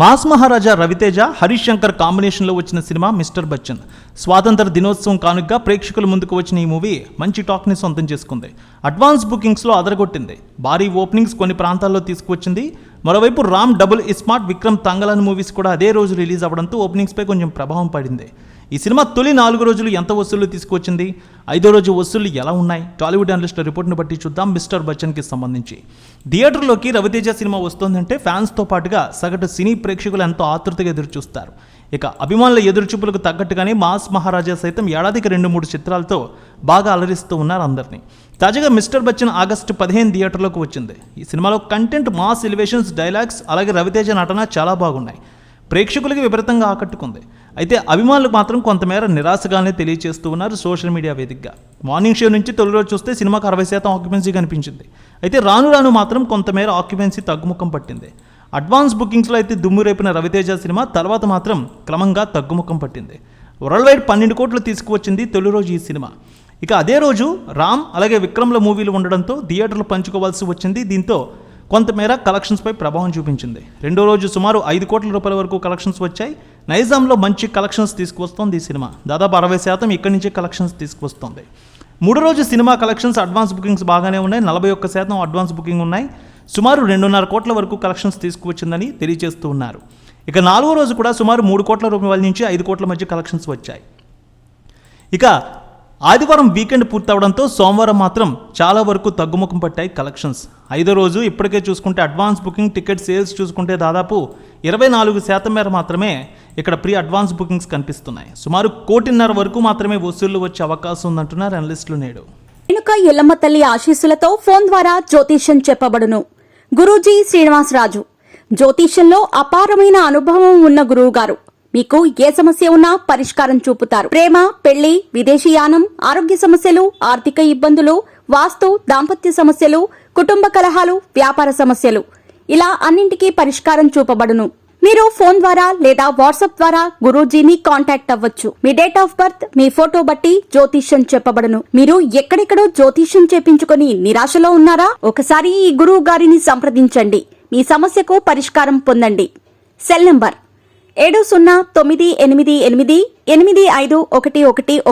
Mass మహారాజా రవితేజ, హరీష్ శంకర్ కాంబినేషన్లో వచ్చిన cinema mister Bachchan. స్వాతంత్ర దినోత్సవం కానుకగా ప్రేక్షకుల ముందుకు వచ్చిన ఈ మూవీ మంచి టాక్ని సొంతం చేసుకుంది. అడ్వాన్స్ బుకింగ్స్లో అదరగొట్టింది. భారీ ఓపెనింగ్స్ కొన్ని ప్రాంతాల్లో తీసుకువచ్చింది. మరోవైపు రామ్ డబుల్ ఇస్మార్ట్, విక్రమ్ తంగలన్ మూవీస్ కూడా అదే రోజు రిలీజ్ అవ్వడంతో ఓపెనింగ్స్పై కొంచెం ప్రభావం పడింది. ఈ సినిమా తొలి 4 రోజులు ఎంత వసూళ్లు తీసుకువచ్చింది, 5వ రోజు వసూళ్లు ఎలా ఉన్నాయి, టాలీవుడ్ అనలిస్టుల రిపోర్ట్ను బట్టి చూద్దాం. మిస్టర్ బచ్చన్కి సంబంధించి థియేటర్లోకి రవితేజ సినిమా వస్తోందంటే ఫ్యాన్స్తో పాటుగా సగటు సినీ ప్రేక్షకులు ఎంతో ఆతృతగా ఎదురుచూస్తారు. ఇక అభిమానుల ఎదురుచూపులకు తగ్గట్టుగానే మాస్ మహారాజా సైతం ఏడాదికి 2-3 చిత్రాలతో బాగా అలరిస్తూ ఉన్నారు అందరినీ. తాజాగా మిస్టర్ బచ్చన్ ఆగస్టు 15 థియేటర్లోకి వచ్చింది. ఈ సినిమాలో కంటెంట్, మాస్ ఎలివేషన్స్, డైలాగ్స్, అలాగే రవితేజ నటన చాలా బాగున్నాయి. ప్రేక్షకులకి విపరీతంగా ఆకట్టుకుంది. అయితే అభిమానులకు మాత్రం కొంతమేర నిరాశగానే తెలియజేస్తూ ఉన్నారు సోషల్ మీడియా వేదికగా. మార్నింగ్ షో నుంచి తొలి రోజు చూస్తే సినిమాకు 60% ఆక్యుపెన్సీ కనిపించింది. అయితే రాను రాను మాత్రం కొంతమేర ఆక్యుపెన్సీ తగ్గుముఖం పట్టింది. అడ్వాన్స్ బుకింగ్స్లో అయితే దుమ్ము రేపిన రవితేజ సినిమా తర్వాత మాత్రం క్రమంగా తగ్గుముఖం పట్టింది. వరల్డ్ వైడ్ 12 కోట్లు తీసుకువచ్చింది తొలి రోజు ఈ సినిమా. ఇక అదే రోజు రామ్ అలాగే విక్రమ్ల మూవీలు ఉండడంతో థియేటర్లు పంచుకోవాల్సి వచ్చింది. దీంతో కొంతమేర కలెక్షన్స్పై ప్రభావం చూపించింది. రెండో రోజు సుమారు 5 కోట్ల రూపాయల వరకు కలెక్షన్స్ వచ్చాయి. నైజాంలో మంచి కలెక్షన్స్ తీసుకువస్తోంది ఈ సినిమా. దాదాపు 60% ఇక్కడి నుంచే కలెక్షన్స్ తీసుకువస్తోంది. మూడో రోజు సినిమా కలెక్షన్స్, అడ్వాన్స్ బుకింగ్స్ బాగానే ఉన్నాయి. 41% అడ్వాన్స్ బుకింగ్ ఉన్నాయి. సుమారు 2.5 కోట్ల వరకు కలెక్షన్స్ తీసుకువచ్చిందని తెలియజేస్తూ ఉన్నారు. ఇక 4వ రోజు కూడా సుమారు 3 కోట్ల రూపాయల నుంచి 5 కోట్ల మధ్య కలెక్షన్స్ వచ్చాయి. ఇక ఆదివారం వీకెండ్ పూర్తవడంతో సోమవారం మాత్రం చాలా వరకు తగ్గుముఖం పట్టాయి కలెక్షన్స్. 5వ రోజు ఇప్పటికే చూసుకుంటే అడ్వాన్స్ బుకింగ్, టికెట్ సేల్స్ చూసుకుంటే దాదాపు 24% మేర మాత్రమే ఇక్కడ ప్రీ అడ్వాన్స్ బుకింగ్స్ కనిపిస్తున్నాయి. సుమారు 1.5 కోటి వరకు మాత్రమే వసూళ్లు వచ్చే అవకాశం ఉందంటున్నారు అనలిస్టులు. నేడు రేణుక ఎల్లమ్మ తల్లి ఆశీస్సులతో ఫోన్ ద్వారా జ్యోతిష్యం చెప్పబడును. గురూజీ శ్రీనివాసరాజు. జ్యోతిష్యంలో అపారమైన అనుభవం ఉన్న గురువు గారు మీకు ఏ సమస్య ఉన్నా పరిష్కారం చూపుతారు. ప్రేమ, పెళ్లి, విదేశీయానం, ఆరోగ్య సమస్యలు, ఆర్థిక ఇబ్బందులు, వాస్తు, దాంపత్య సమస్యలు, కుటుంబ కలహాలు, వ్యాపార సమస్యలు, ఇలా అన్నింటికీ పరిష్కారం చూపబడును. మీరు ఫోన్ ద్వారా లేదా వాట్సాప్ ద్వారా గురూజీని కాంటాక్ట్ అవ్వచ్చు. మీ డేట్ ఆఫ్ బర్త్, మీ ఫోటో బట్టి జ్యోతిష్యం చెప్పబడును. మీరు ఎక్కడెక్కడో జ్యోతిష్యం చేపించుకొని నిరాశలో ఉన్నారా? ఒకసారి ఈ గురువు గారిని సంప్రదించండి. మీ సమస్యకు పరిష్కారం పొందండి. Cell number 709888851111.